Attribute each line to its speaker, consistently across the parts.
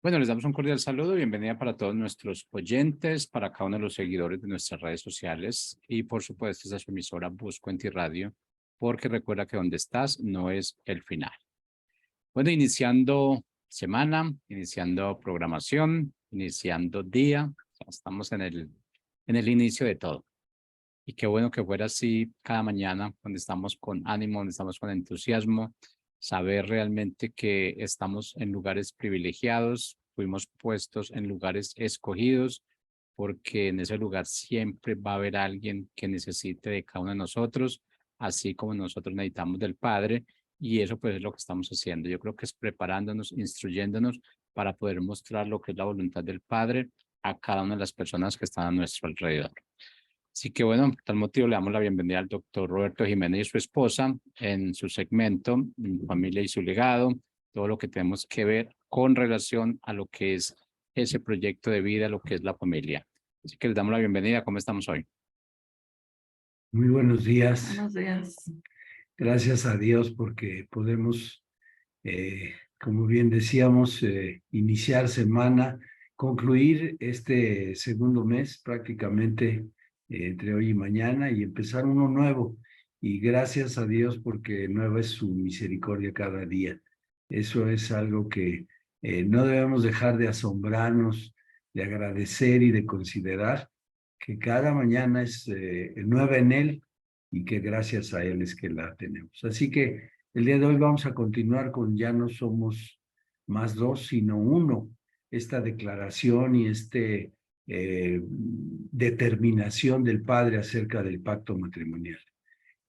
Speaker 1: Bueno, les damos un cordial saludo, bienvenida para todos nuestros oyentes, para cada uno de los seguidores de nuestras redes sociales y por supuesto esta es su emisora Busco en Ti Radio, porque recuerda que donde estás no es el final. Bueno, iniciando semana, iniciando programación, iniciando día, estamos en el inicio de todo. Y qué bueno que fuera así cada mañana, donde estamos con ánimo, donde estamos con entusiasmo, saber realmente que estamos en lugares privilegiados, fuimos puestos en lugares escogidos, porque en ese lugar siempre va a haber alguien que necesite de cada uno de nosotros, así como nosotros necesitamos del Padre, y eso pues es lo que estamos haciendo. Yo creo que es preparándonos, instruyéndonos para poder mostrar lo que es la voluntad del Padre a cada una de las personas que están a nuestro alrededor. Así que bueno, por tal motivo le damos la bienvenida al doctor Roberto Jiménez y su esposa en su segmento Familia y su legado, todo lo que tenemos que ver con relación a lo que es ese proyecto de vida, lo que es la familia. Así que les damos la bienvenida. ¿Cómo estamos hoy?
Speaker 2: Muy buenos días.
Speaker 3: Buenos días.
Speaker 2: Gracias a Dios porque podemos, como bien decíamos, iniciar semana, concluir este segundo mes prácticamente entre hoy y mañana y empezar uno nuevo. Y gracias a Dios porque nueva es su misericordia cada día. Eso es algo que no debemos dejar de asombrarnos, de agradecer y de considerar que cada mañana es nueva en Él y que gracias a Él es que la tenemos. Así que el día de hoy vamos a continuar con ya no somos más dos, sino uno. Esta declaración y determinación del Padre acerca del pacto matrimonial.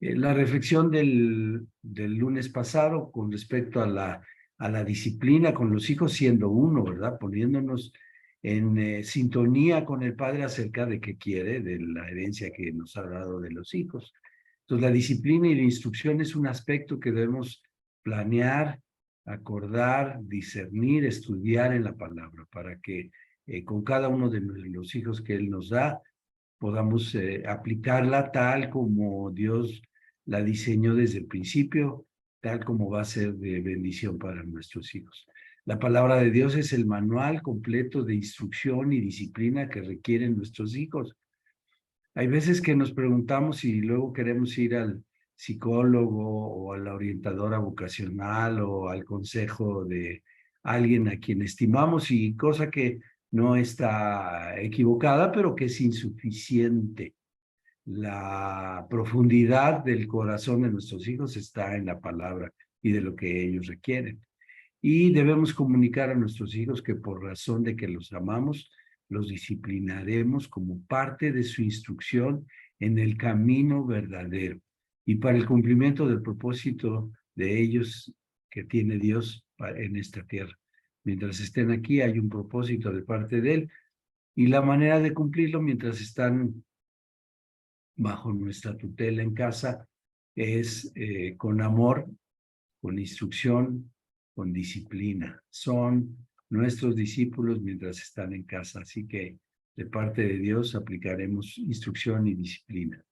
Speaker 2: La reflexión del lunes pasado con respecto a la disciplina con los hijos siendo uno, ¿verdad? Poniéndonos en sintonía con el Padre acerca de qué quiere, de la herencia que nos ha dado de los hijos. Entonces, la disciplina y la instrucción es un aspecto que debemos planear, acordar, discernir, estudiar en la palabra, para que con cada uno de los hijos que Él nos da, podamos aplicarla tal como Dios la diseñó desde el principio, tal como va a ser de bendición para nuestros hijos. La palabra de Dios es el manual completo de instrucción y disciplina que requieren nuestros hijos. Hay veces que nos preguntamos y luego queremos ir al psicólogo o a la orientadora vocacional o al consejo de alguien a quien estimamos y cosa que no está equivocada, pero que es insuficiente. La profundidad del corazón de nuestros hijos está en la palabra y de lo que ellos requieren. Y debemos comunicar a nuestros hijos que por razón de que los amamos, los disciplinaremos como parte de su instrucción en el camino verdadero y para el cumplimiento del propósito de ellos que tiene Dios en esta tierra. Mientras estén aquí hay un propósito de parte de Él y la manera de cumplirlo mientras están bajo nuestra tutela en casa es con amor, con instrucción, con disciplina. Son nuestros discípulos mientras están en casa, así que de parte de Dios aplicaremos instrucción y disciplina.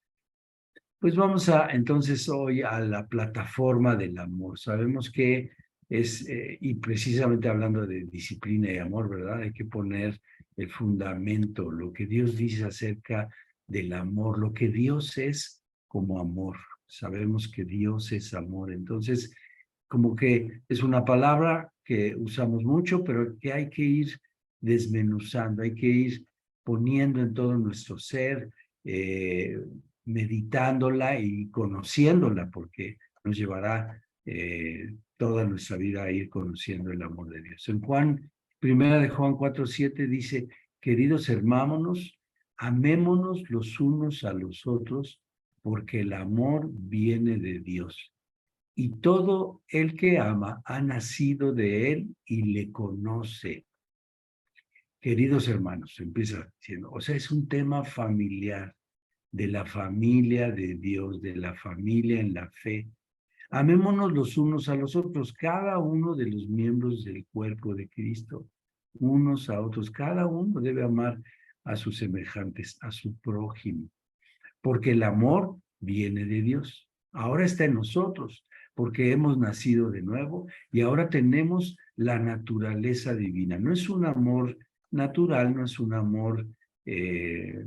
Speaker 2: Pues vamos entonces hoy a la plataforma del amor. Sabemos que es, y precisamente hablando de disciplina y amor, ¿verdad? Hay que poner el fundamento, lo que Dios dice acerca del amor, lo que Dios es como amor. Sabemos que Dios es amor. Entonces, como que es una palabra que usamos mucho, pero que hay que ir desmenuzando, hay que ir poniendo en todo nuestro ser, meditándola y conociéndola, porque nos llevará toda nuestra vida a ir conociendo el amor de Dios. En primera de Juan 4:7 dice, queridos hermanos, amémonos los unos a los otros, porque el amor viene de Dios. Y todo el que ama ha nacido de él y le conoce. Queridos hermanos, empieza diciendo, o sea, es un tema familiar, de la familia de Dios, de la familia en la fe. Amémonos los unos a los otros, cada uno de los miembros del cuerpo de Cristo, unos a otros. Cada uno debe amar a sus semejantes, a su prójimo, porque el amor viene de Dios. Ahora está en nosotros, porque hemos nacido de nuevo y ahora tenemos la naturaleza divina. No es un amor natural, no es un amor de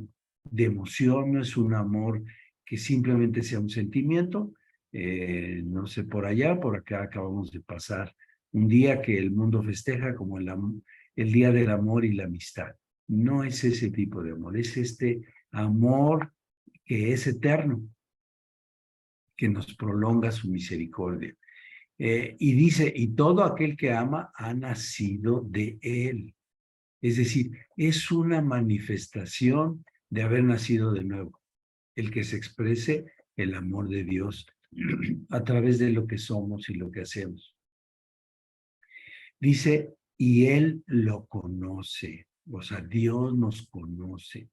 Speaker 2: emoción, no es un amor que simplemente sea un sentimiento. No sé, por allá, por acá acabamos de pasar un día que el mundo festeja como el Día del Amor y la Amistad. No es ese tipo de amor, es este amor que es eterno, que nos prolonga su misericordia. Y dice, y todo aquel que ama ha nacido de él. Es decir, es una manifestación de haber nacido de nuevo, el que se exprese el amor de Dios a través de lo que somos y lo que hacemos. Dice, y él lo conoce, o sea, Dios nos conoce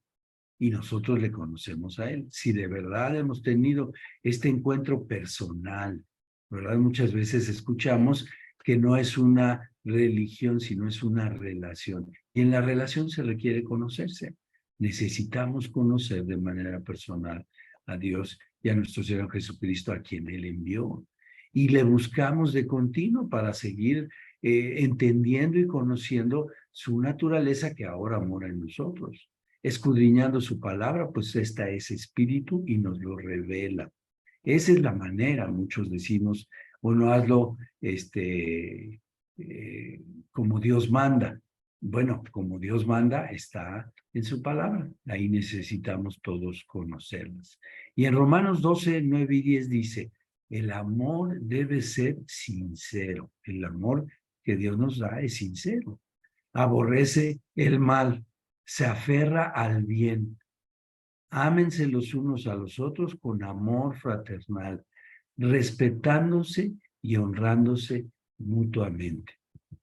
Speaker 2: y nosotros le conocemos a él. Si de verdad hemos tenido este encuentro personal, ¿verdad? Muchas veces escuchamos que no es una religión, sino es una relación. Y en la relación se requiere conocerse. Necesitamos conocer de manera personal a Dios y a nuestro Señor Jesucristo, a quien Él envió. Y le buscamos de continuo para seguir entendiendo y conociendo su naturaleza que ahora mora en nosotros. Escudriñando su palabra, pues esta es espíritu y nos lo revela. Esa es la manera, muchos decimos, bueno, hazlo como Dios manda. Bueno, como Dios manda está en su palabra. Ahí necesitamos todos conocerlas. Y en Romanos 12, 9 y 10 dice, el amor debe ser sincero. El amor que Dios nos da es sincero. Aborrece el mal, se aferra al bien. Ámense los unos a los otros con amor fraternal, respetándose y honrándose mutuamente.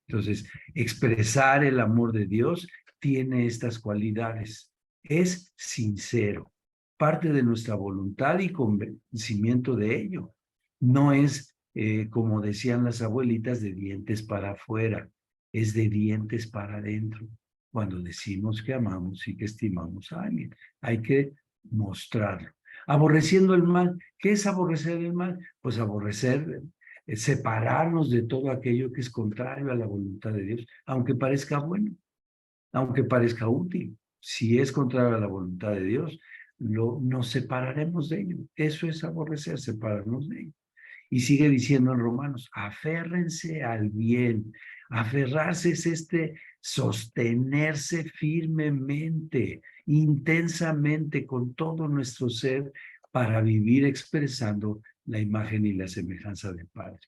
Speaker 2: Entonces, expresar el amor de Dios tiene estas cualidades. Es sincero, parte de nuestra voluntad y convencimiento de ello. No es, como decían las abuelitas, de dientes para afuera, es de dientes para adentro. Cuando decimos que amamos y que estimamos a alguien, hay que mostrarlo. Aborreciendo el mal. ¿Qué es aborrecer el mal? Pues aborrecer, separarnos de todo aquello que es contrario a la voluntad de Dios, aunque parezca bueno, aunque parezca útil. Si es contrario a la voluntad de Dios, nos separaremos de ello. Eso es aborrecer, separarnos de ello. Y sigue diciendo en Romanos, aférrense al bien. Aferrarse es sostenerse firmemente, intensamente, con todo nuestro ser, para vivir expresando la imagen y la semejanza del Padre.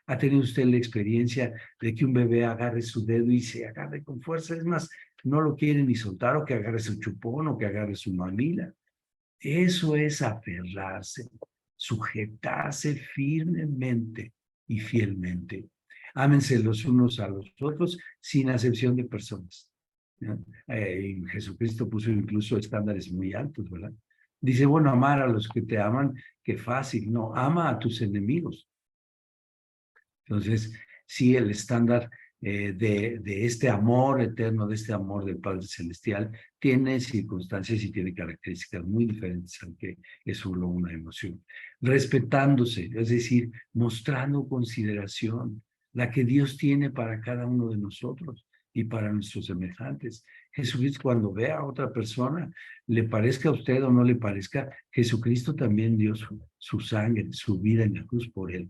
Speaker 2: ¿Ha tenido usted la experiencia de que un bebé agarre su dedo y se agarre con fuerza? Es más, no lo quiere ni soltar, o que agarre su chupón, o que agarre su mamila. Eso es aferrarse, sujetarse firmemente y fielmente. Ámense los unos a los otros sin acepción de personas. Jesucristo puso incluso estándares muy altos, ¿verdad? Dice, bueno, amar a los que te aman, qué fácil. No, ama a tus enemigos. Entonces, sí, el estándar de este amor eterno, de este amor del Padre Celestial, tiene circunstancias y tiene características muy diferentes, aunque es solo una emoción. Respetándose, es decir, mostrando consideración, la que Dios tiene para cada uno de nosotros y para nuestros semejantes. Jesucristo, cuando ve a otra persona, le parezca a usted o no le parezca, Jesucristo también dio su sangre, su vida en la cruz por él.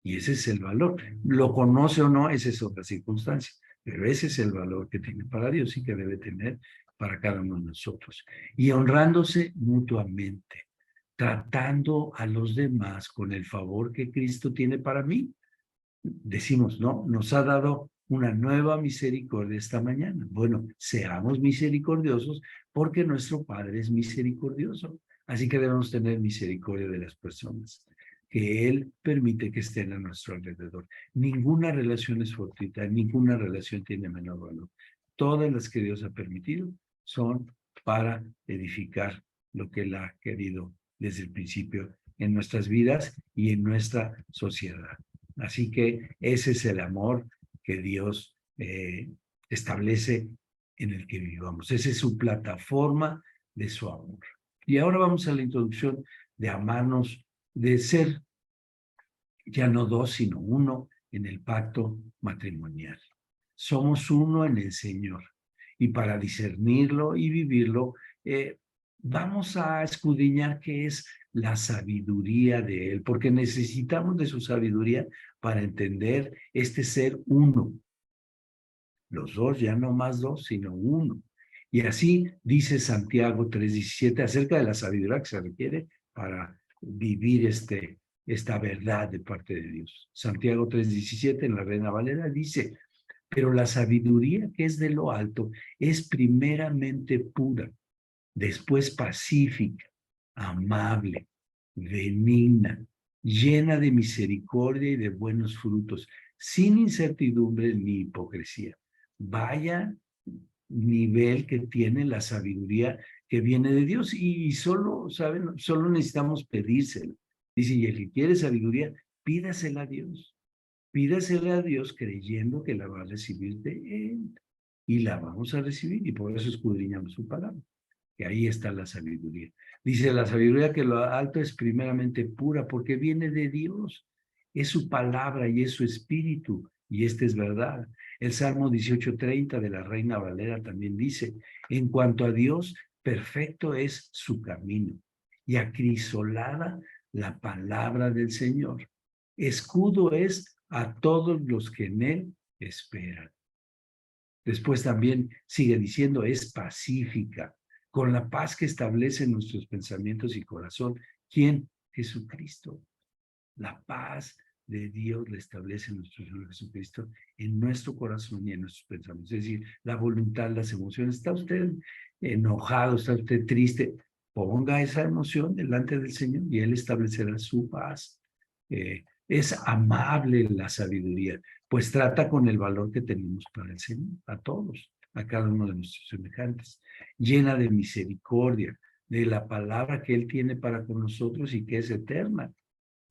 Speaker 2: Y ese es el valor. Lo conoce o no, esa es otra circunstancia. Pero ese es el valor que tiene para Dios y que debe tener para cada uno de nosotros. Y honrándose mutuamente, tratando a los demás con el favor que Cristo tiene para mí. Decimos, no, nos ha dado una nueva misericordia esta mañana. Bueno, seamos misericordiosos porque nuestro Padre es misericordioso. Así que debemos tener misericordia de las personas que Él permite que estén a nuestro alrededor. Ninguna relación es fortuita, ninguna relación tiene menor valor. Todas las que Dios ha permitido son para edificar lo que Él ha querido desde el principio en nuestras vidas y en nuestra sociedad. Así que ese es el amor que Dios establece en el que vivamos. Esa es su plataforma de su amor. Y ahora vamos a la introducción de amarnos, de ser ya no dos, sino uno en el pacto matrimonial. Somos uno en el Señor. Y para discernirlo y vivirlo, vamos a escudriñar qué es la sabiduría de Él, porque necesitamos de su sabiduría para entender este ser uno. Los dos, ya no más dos, sino uno. Y así dice Santiago 3:17 acerca de la sabiduría que se requiere para vivir esta verdad de parte de Dios. Santiago 3:17 en la Reina Valera dice, pero la sabiduría que es de lo alto es primeramente pura, después pacífica, amable, benigna, llena de misericordia y de buenos frutos, sin incertidumbre ni hipocresía. Vaya nivel que tiene la sabiduría que viene de Dios y solo, ¿saben? Solo necesitamos pedírsela. Dice, y el que quiere sabiduría, pídasela a Dios. Pídasela a Dios creyendo que la va a recibir de Él. Y la vamos a recibir y por eso escudriñamos su palabra, que ahí está la sabiduría. Dice la sabiduría que lo alto es primeramente pura porque viene de Dios. Es su palabra y es su espíritu y esta es verdad. El Salmo 18:30 de la Reina Valera también dice, en cuanto a Dios, perfecto es su camino y acrisolada la palabra del Señor. Escudo es a todos los que en él esperan. Después también sigue diciendo, es pacífica, con la paz que establece nuestros pensamientos y corazón. ¿Quién? Jesucristo. La paz de Dios la establece nuestro Señor Jesucristo en nuestro corazón y en nuestros pensamientos. Es decir, la voluntad, las emociones. ¿Está usted enojado? ¿Está usted triste? Ponga esa emoción delante del Señor y Él establecerá su paz. Es amable la sabiduría, pues trata con el valor que tenemos para el Señor, a todos, a cada uno de nuestros semejantes. Llena de misericordia, de la palabra que Él tiene para con nosotros y que es eterna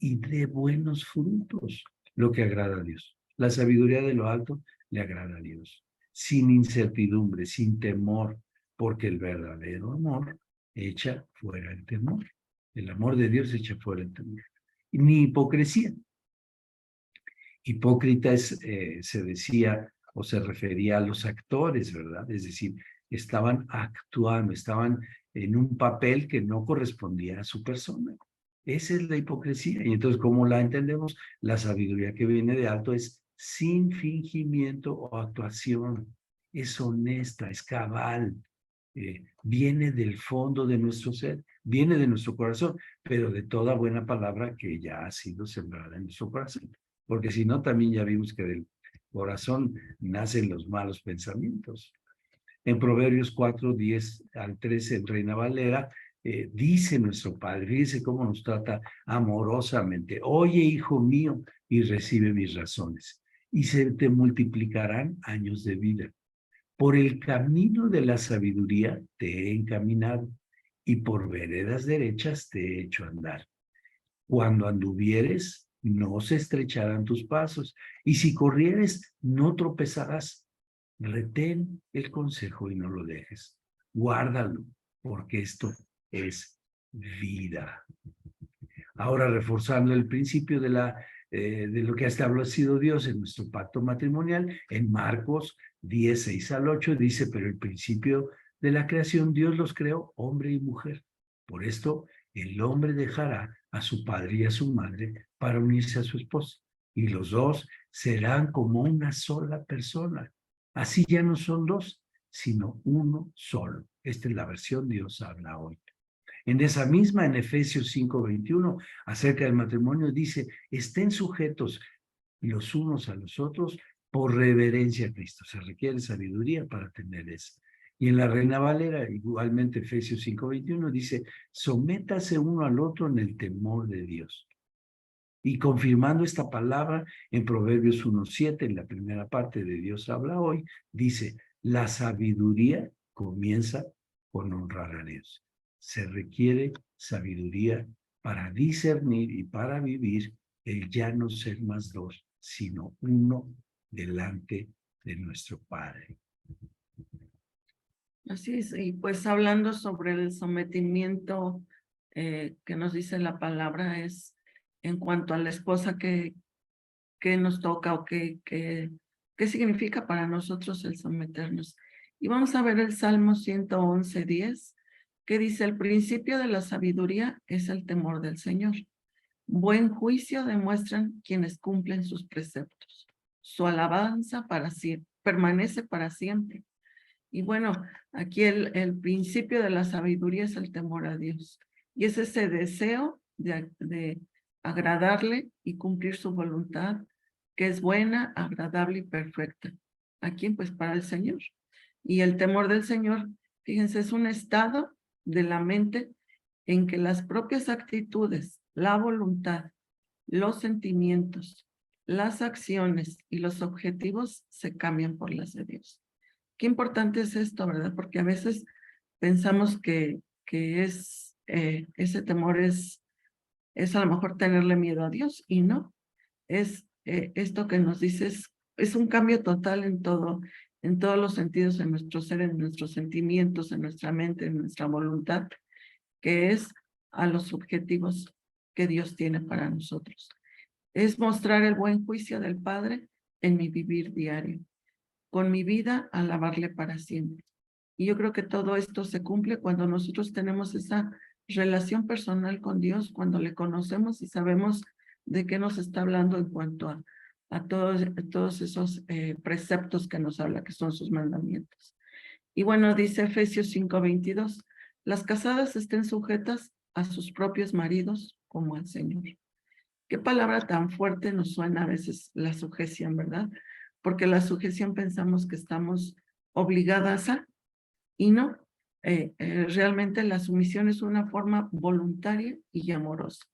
Speaker 2: y de buenos frutos, lo que agrada a Dios. La sabiduría de lo alto le agrada a Dios, sin incertidumbre, sin temor, porque el verdadero amor echa fuera el temor. El amor de Dios echa fuera el temor. Ni hipocresía. Hipócrita se decía o se refería a los actores, ¿verdad? Es decir, estaban actuando, estaban en un papel que no correspondía a su persona. Esa es la hipocresía. Y entonces, ¿cómo la entendemos? La sabiduría que viene de alto es sin fingimiento o actuación. Es honesta, es cabal. Viene del fondo de nuestro ser, viene de nuestro corazón, pero de toda buena palabra que ya ha sido sembrada en nuestro corazón. Porque si no, también ya vimos que del corazón nacen los malos pensamientos. En Proverbios 4:10-13, en Reina Valera, dice nuestro Padre, fíjese cómo nos trata amorosamente. Oye, hijo mío, y recibe mis razones, y se te multiplicarán años de vida. Por el camino de la sabiduría te he encaminado, y por veredas derechas te he hecho andar. Cuando anduvieres, no se estrecharán tus pasos, y si corrieres, no tropezarás. Retén el consejo y no lo dejes. Guárdalo, porque esto es vida. Ahora, reforzando el principio de lo que ha establecido Dios en nuestro pacto matrimonial, en Marcos 10:6-8, dice, pero el principio de la creación, Dios los creó hombre y mujer. Por esto, el hombre dejará a su padre y a su madre para unirse a su esposa, y los dos serán como una sola persona. Así ya no son dos, sino uno solo. Esta es la versión Dios habla hoy. En esa misma, en Efesios 5:21, acerca del matrimonio, dice, estén sujetos los unos a los otros por reverencia a Cristo. Se requiere sabiduría para tener eso. Y en la Reina Valera, igualmente Efesios 5:21, dice, sométase uno al otro en el temor de Dios. Y confirmando esta palabra en Proverbios 1:7, en la primera parte de Dios habla hoy, dice, la sabiduría comienza con honrar a Dios. Se requiere sabiduría para discernir y para vivir el ya no ser más dos, sino uno delante de nuestro Padre.
Speaker 3: Así es, y pues hablando sobre el sometimiento que nos dice la palabra, es en cuanto a la esposa que nos toca o qué significa para nosotros el someternos. Y vamos a ver el Salmo 111:10, que dice: el principio de la sabiduría es el temor del Señor. Buen juicio demuestran quienes cumplen sus preceptos. Su alabanza permanece para siempre. Y bueno, aquí el principio de la sabiduría es el temor a Dios. Y es ese deseo de agradarle y cumplir su voluntad, que es buena, agradable y perfecta. ¿A quién? Pues para el Señor. Y el temor del Señor, fíjense, es un estado de la mente en que las propias actitudes, la voluntad, los sentimientos, las acciones y los objetivos se cambian por las de Dios. Qué importante es esto, ¿verdad? Porque a veces pensamos que ese temor es a lo mejor tenerle miedo a Dios, y no. Es esto que nos dices, es un cambio total en todos los sentidos, en nuestro ser, en nuestros sentimientos, en nuestra mente, en nuestra voluntad, que es a los objetivos que Dios tiene para nosotros. Es mostrar el buen juicio del Padre en mi vivir diario. Con mi vida, alabarle para siempre. Y yo creo que todo esto se cumple cuando nosotros tenemos esa relación personal con Dios, cuando le conocemos y sabemos de qué nos está hablando en cuanto a todos esos preceptos que nos habla, que son sus mandamientos. Y bueno, dice Efesios 5:22, las casadas estén sujetas a sus propios maridos como al Señor. Qué palabra tan fuerte nos suena a veces la sujeción, ¿verdad? Porque la sujeción pensamos que estamos obligadas a, y no. Realmente la sumisión es una forma voluntaria y amorosa.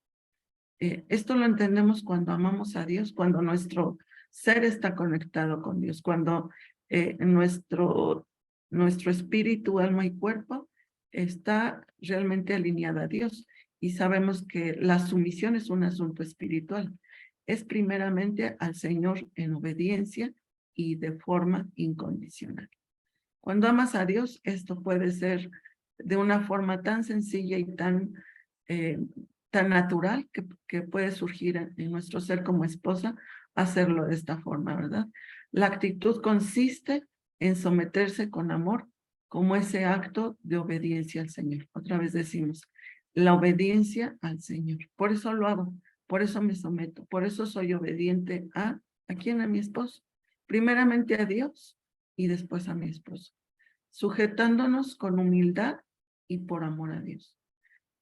Speaker 3: Esto lo entendemos cuando amamos a Dios, cuando nuestro ser está conectado con Dios, cuando nuestro espíritu, alma y cuerpo está realmente alineado a Dios. Y sabemos que la sumisión es un asunto espiritual. Es primeramente al Señor en obediencia y de forma incondicional. Cuando amas a Dios, esto puede ser de una forma tan sencilla y tan natural que puede surgir en nuestro ser como esposa, hacerlo de esta forma, ¿verdad? La actitud consiste en someterse con amor como ese acto de obediencia al Señor. Otra vez decimos, la obediencia al Señor. Por eso lo hago, por eso me someto, por eso soy obediente ¿a quién? A mi esposo. Primeramente a Dios y después a mi esposo, sujetándonos con humildad y por amor a Dios.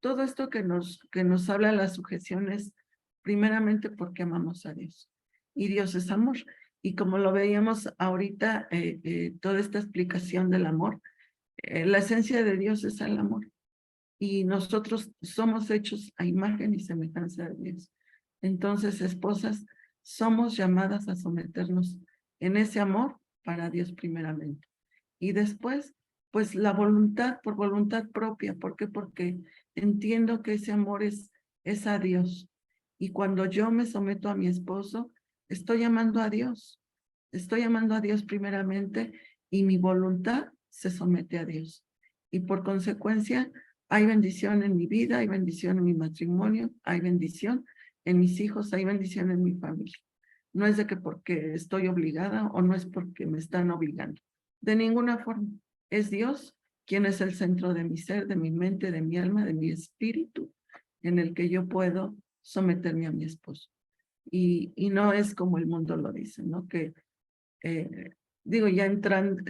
Speaker 3: Todo esto que nos habla la sujeción es primeramente porque amamos a Dios. Y Dios es amor. Y como lo veíamos ahorita, toda esta explicación del amor, la esencia de Dios es el amor. Y nosotros somos hechos a imagen y semejanza de Dios. Entonces, esposas, somos llamadas a someternos en ese amor para Dios primeramente. Y después, pues la voluntad, por voluntad propia. ¿Por qué? Porque entiendo que ese amor es a Dios. Y cuando yo me someto a mi esposo, estoy amando a Dios. Estoy amando a Dios primeramente y mi voluntad se somete a Dios. Y por consecuencia, hay bendición en mi vida, hay bendición en mi matrimonio, hay bendición en mis hijos, hay bendición en mi familia. No es de que porque estoy obligada o no es porque me están obligando. De ninguna forma. Es Dios quien es el centro de mi ser, de mi mente, de mi alma, de mi espíritu, en el que yo puedo someterme a mi esposo. Y no es como el mundo lo dice, ¿no? Que, digo, ya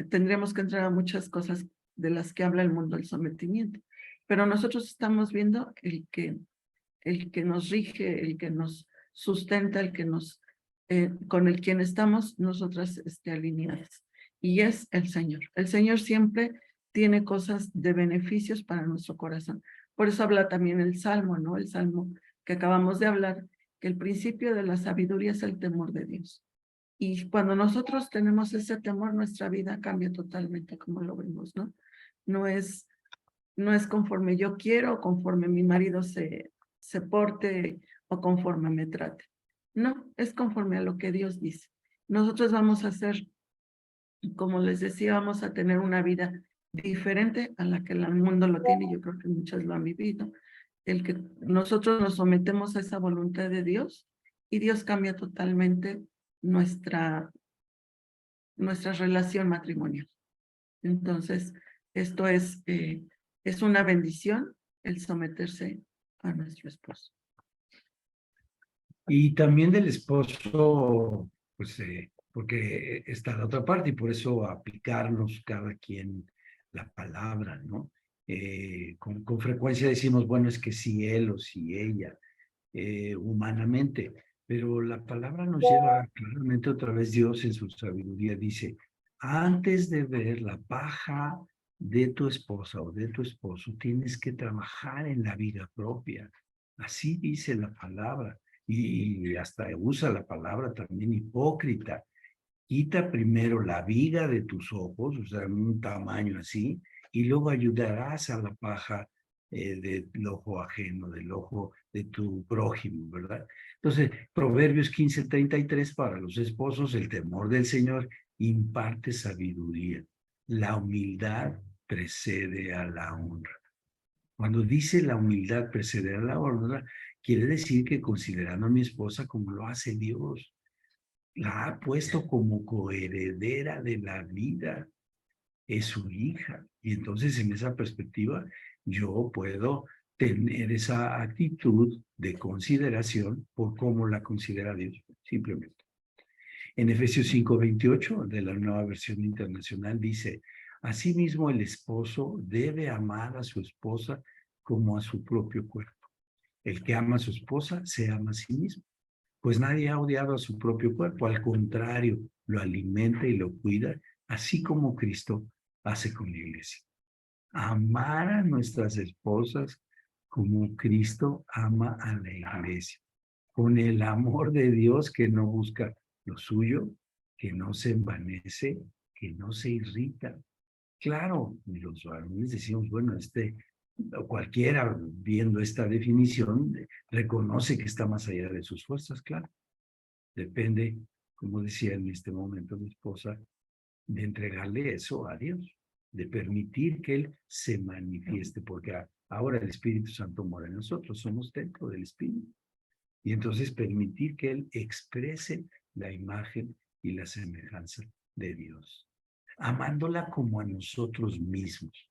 Speaker 3: tendríamos que entrar a muchas cosas de las que habla el mundo del sometimiento. Pero nosotros estamos viendo el que nos rige, el que nos sustenta, el que con el quien estamos nosotras alineadas. Y es el Señor. El Señor siempre tiene cosas de beneficios para nuestro corazón. Por eso habla también el Salmo, ¿no? El Salmo que acabamos de hablar, que el principio de la sabiduría es el temor de Dios. Y cuando nosotros tenemos ese temor, nuestra vida cambia totalmente, como lo vemos, ¿no? No es conforme yo quiero, conforme mi marido se porte o conforme me trate. No, es conforme a lo que Dios dice. Nosotros vamos a hacer, como les decía, vamos a tener una vida diferente a la que el mundo lo tiene. Yo creo que muchos lo han vivido. el que nosotros nos sometemos a esa voluntad de Dios y Dios cambia totalmente nuestra relación matrimonial. Entonces, esto es una bendición el someterse a nuestro esposo.
Speaker 2: Y también del esposo, pues, porque está la otra parte y por eso aplicarnos cada quien la palabra, ¿no? Con frecuencia decimos, bueno, es que si él o si ella, humanamente, pero la palabra nos lleva claramente otra vez. Dios en su sabiduría dice, antes de ver la paja de tu esposa o de tu esposo, tienes que trabajar en la vida propia. Así dice la palabra. Y hasta usa la palabra también hipócrita. Quita primero la viga de tus ojos, o sea, un tamaño así, y luego ayudarás a la paja del ojo ajeno, del ojo de tu prójimo, ¿verdad? Entonces, Proverbios 15:33 para los esposos, el temor del Señor imparte sabiduría. La humildad precede a la honra. Cuando dice la humildad precede a la honra, quiere decir que considerando a mi esposa como lo hace Dios, la ha puesto como coheredera de la vida, es su hija. Y entonces en esa perspectiva yo puedo tener esa actitud de consideración por cómo la considera Dios, simplemente. En Efesios 5:28 de la Nueva Versión Internacional dice, asimismo el esposo debe amar a su esposa como a su propio cuerpo. El que ama a su esposa se ama a sí mismo. Pues nadie ha odiado a su propio cuerpo, al contrario, lo alimenta y lo cuida, así como Cristo hace con la iglesia. Amar a nuestras esposas como Cristo ama a la iglesia, con el amor de Dios que no busca lo suyo, que no se envanece, que no se irrita. Claro, los varones decimos, bueno, cualquiera viendo esta definición reconoce que está más allá de sus fuerzas, claro. Depende, como decía en este momento mi esposa, de entregarle eso a Dios, de permitir que Él se manifieste, porque ahora el Espíritu Santo mora en nosotros, somos templo del Espíritu. Y entonces permitir que Él exprese la imagen y la semejanza de Dios, amándola como a nosotros mismos.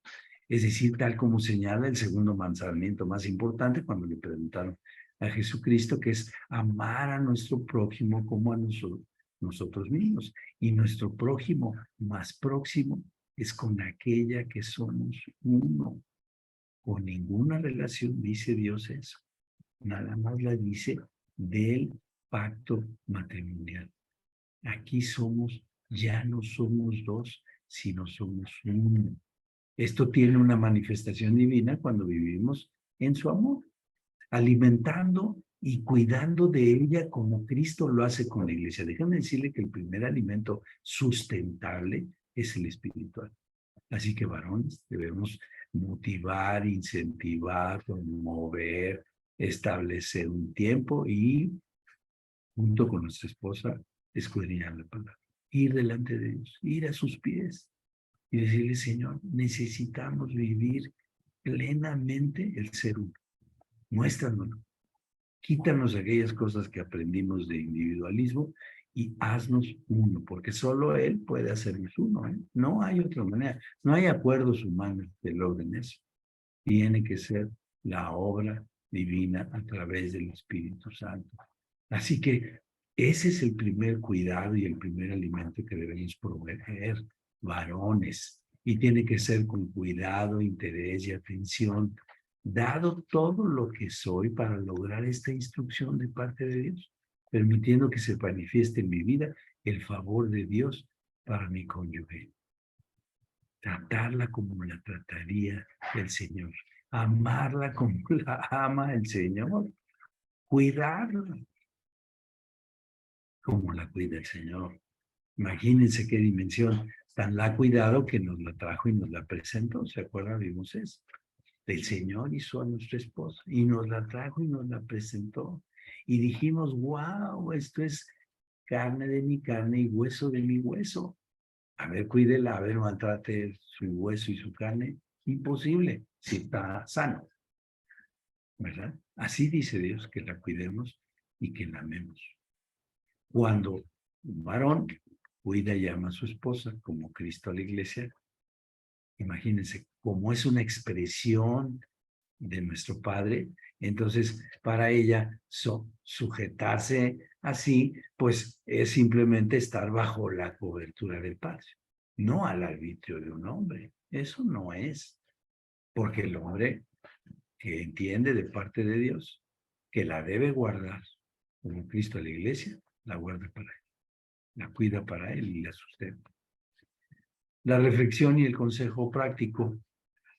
Speaker 2: Es decir, tal como señala el segundo mandamiento más importante cuando le preguntaron a Jesucristo, que es amar a nuestro prójimo como a nosotros mismos. Y nuestro prójimo más próximo es con aquella que somos uno. Con ninguna relación dice Dios eso. Nada más la dice del pacto matrimonial. Aquí ya no somos dos, sino somos uno. Esto tiene una manifestación divina cuando vivimos en su amor, alimentando y cuidando de ella como Cristo lo hace con la iglesia. Déjame decirle que el primer alimento sustentable es el espiritual. Así que, varones, debemos motivar, incentivar, promover, establecer un tiempo y, junto con nuestra esposa, escudriñar la palabra. Ir delante de Dios, ir a sus pies y decirle, Señor, necesitamos vivir plenamente el ser uno. Muéstranoslo. Quítanos aquellas cosas que aprendimos de individualismo y haznos uno, porque solo Él puede hacernos uno. No hay otra manera. No hay acuerdos humanos que logren eso. Tiene que ser la obra divina a través del Espíritu Santo. Así que ese es el primer cuidado y el primer alimento que debemos proveer, varones. Y tiene que ser con cuidado, interés y atención, dado todo lo que soy para lograr esta instrucción de parte de Dios, permitiendo que se manifieste en mi vida el favor de Dios para mi cónyuge. Tratarla como la trataría el Señor, amarla como la ama el Señor, cuidarla como la cuida el Señor. Imagínense qué dimensión. Tan la ha cuidado que nos la trajo y nos la presentó. ¿Se acuerdan? Vimos eso. El Señor hizo a nuestra esposa y nos la trajo y nos la presentó. Y dijimos, wow, esto es carne de mi carne y hueso de mi hueso. A ver, cuídela, a ver, maltrate su hueso y su carne. Imposible, si está sano. ¿verdad? Así dice Dios, que la cuidemos y que la amemos. Cuando un varón cuida y ama a su esposa, como Cristo a la iglesia, imagínense, como es una expresión de nuestro Padre, entonces para ella sujetarse así, pues es simplemente estar bajo la cobertura del Padre, no al arbitrio de un hombre. Eso no es, porque el hombre que entiende de parte de Dios que la debe guardar, como Cristo a la iglesia, la guarda para él, la cuida para él y la sustenta. La reflexión y el consejo práctico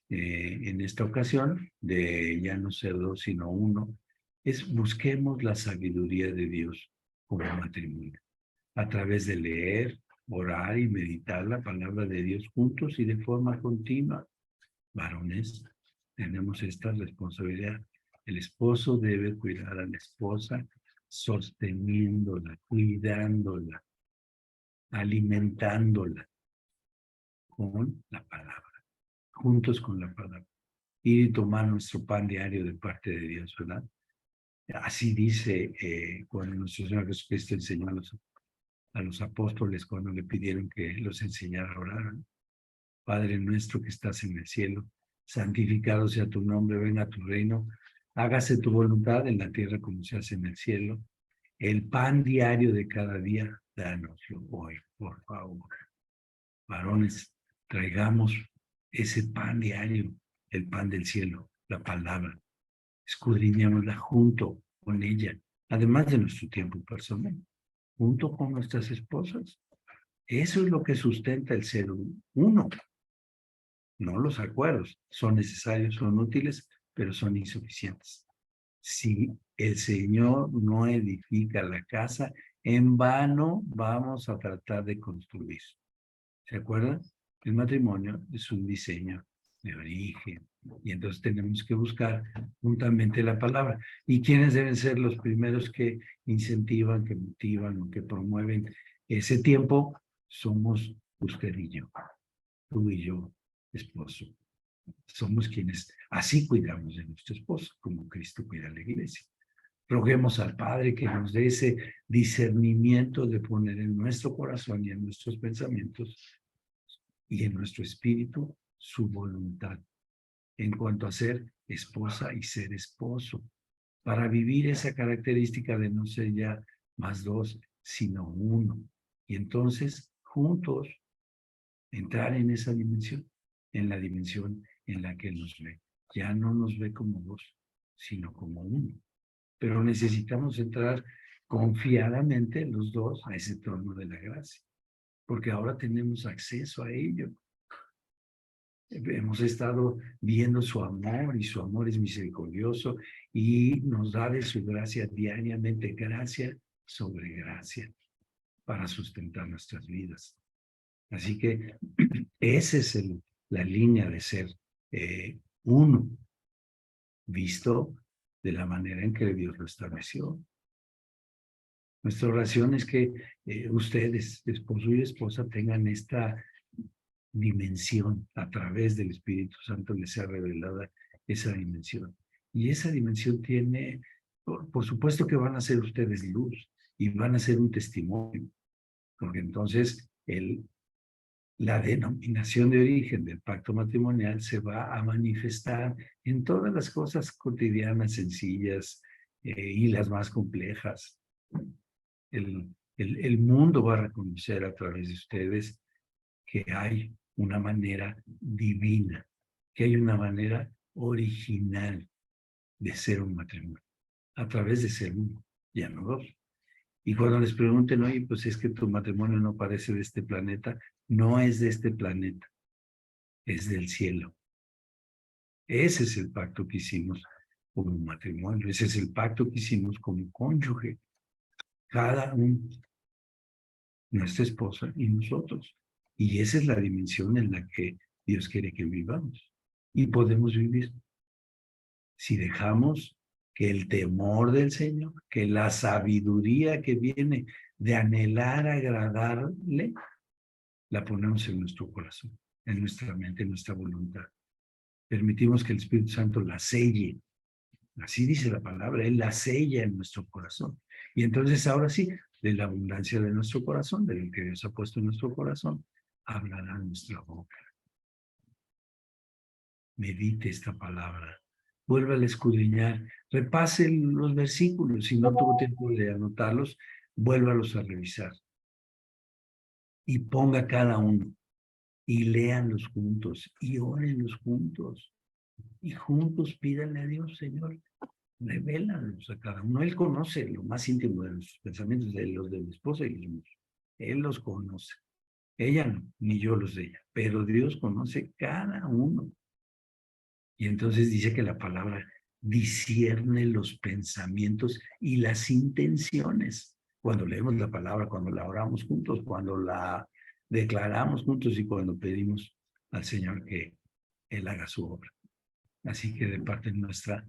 Speaker 2: en esta ocasión, de ya no ser dos sino uno, es busquemos la sabiduría de Dios como matrimonio, a través de leer, orar y meditar la palabra de Dios juntos y de forma continua. Varones, tenemos esta responsabilidad. El esposo debe cuidar a la esposa, sosteniéndola, cuidándola, alimentándola con la palabra, juntos con la palabra. Ir y tomar nuestro pan diario de parte de Dios, ¿verdad? Así dice cuando nuestro Señor Jesucristo enseñó a los apóstoles cuando le pidieron que los enseñara a orar. Padre nuestro que estás en el cielo, santificado sea tu nombre, venga tu reino, hágase tu voluntad en la tierra como se hace en el cielo. El pan diario de cada día, dánoslo hoy, por favor. Varones, traigamos ese pan diario, el pan del cielo, la palabra. Escudriñémosla junto con ella, además de nuestro tiempo personal, junto con nuestras esposas. Eso es lo que sustenta el ser uno. No los acuerdos, son necesarios, son útiles, pero son insuficientes. Si el Señor no edifica la casa, en vano vamos a tratar de construir. ¿Se acuerdan? El matrimonio es un diseño de origen y entonces tenemos que buscar juntamente la palabra. ¿Y quiénes deben ser los primeros que incentivan, que motivan o que promueven ese tiempo? Somos usted y yo, tú y yo, esposo. Somos quienes así cuidamos de nuestro esposo, como Cristo cuida a la iglesia. Roguemos al Padre que nos dé ese discernimiento de poner en nuestro corazón y en nuestros pensamientos y en nuestro espíritu su voluntad en cuanto a ser esposa y ser esposo, para vivir esa característica de no ser ya más dos, sino uno. Y entonces, juntos, entrar en esa dimensión, en la dimensión en la que nos ve. Ya no nos ve como dos, sino como uno. Pero necesitamos entrar confiadamente los dos a ese trono de la gracia, porque ahora tenemos acceso a ello. Hemos estado viendo su amor y su amor es misericordioso y nos da de su gracia diariamente, gracia sobre gracia, para sustentar nuestras vidas. Así que esa es la línea de ser uno, visto de la manera en que Dios lo estableció. Nuestra oración es que ustedes, esposo y esposa, tengan esta dimensión a través del Espíritu Santo, les sea revelada esa dimensión. Y esa dimensión tiene, por supuesto que van a ser ustedes luz y van a ser un testimonio, porque entonces la denominación de origen del pacto matrimonial se va a manifestar en todas las cosas cotidianas, sencillas y las más complejas. El mundo va a reconocer a través de ustedes que hay una manera divina, que hay una manera original de ser un matrimonio, a través de ser uno, ya no dos. Y cuando les pregunten, oye, pues es que tu matrimonio no parece de este planeta, no es de este planeta, es del cielo. Ese es el pacto que hicimos como matrimonio, ese es el pacto que hicimos como cónyuge, cada uno, nuestra esposa y nosotros. Y esa es la dimensión en la que Dios quiere que vivamos. Y podemos vivir si dejamos que el temor del Señor, que la sabiduría que viene de anhelar agradarle, la ponemos en nuestro corazón, en nuestra mente, en nuestra voluntad. Permitimos que el Espíritu Santo la selle Así dice la palabra, Él la sella en nuestro corazón. Y entonces ahora sí, de la abundancia de nuestro corazón, de lo que Dios ha puesto en nuestro corazón, hablará nuestra boca. Medite esta palabra, vuelva a escudriñar, repase los versículos, si no tuvo tiempo de anotarlos, vuélvalos a revisar. Y ponga cada uno, y léanlos juntos, y órenlos juntos, y juntos pídanle a Dios, Señor, revélalos a cada uno. Él conoce lo más íntimo de nuestros pensamientos, de los de la esposa y los míos. Él los conoce. Ella no, ni yo los de ella, pero Dios conoce cada uno. Y entonces dice que la palabra discierne los pensamientos y las intenciones. Cuando leemos la palabra, cuando la oramos juntos, cuando la declaramos juntos y cuando pedimos al Señor que Él haga su obra. Así que de parte nuestra,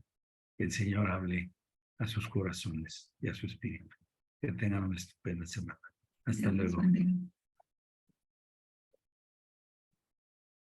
Speaker 2: que el Señor hable a sus corazones y a su espíritu. Que tengan una estupenda semana. Hasta
Speaker 3: Dios los
Speaker 2: luego.
Speaker 3: bendiga.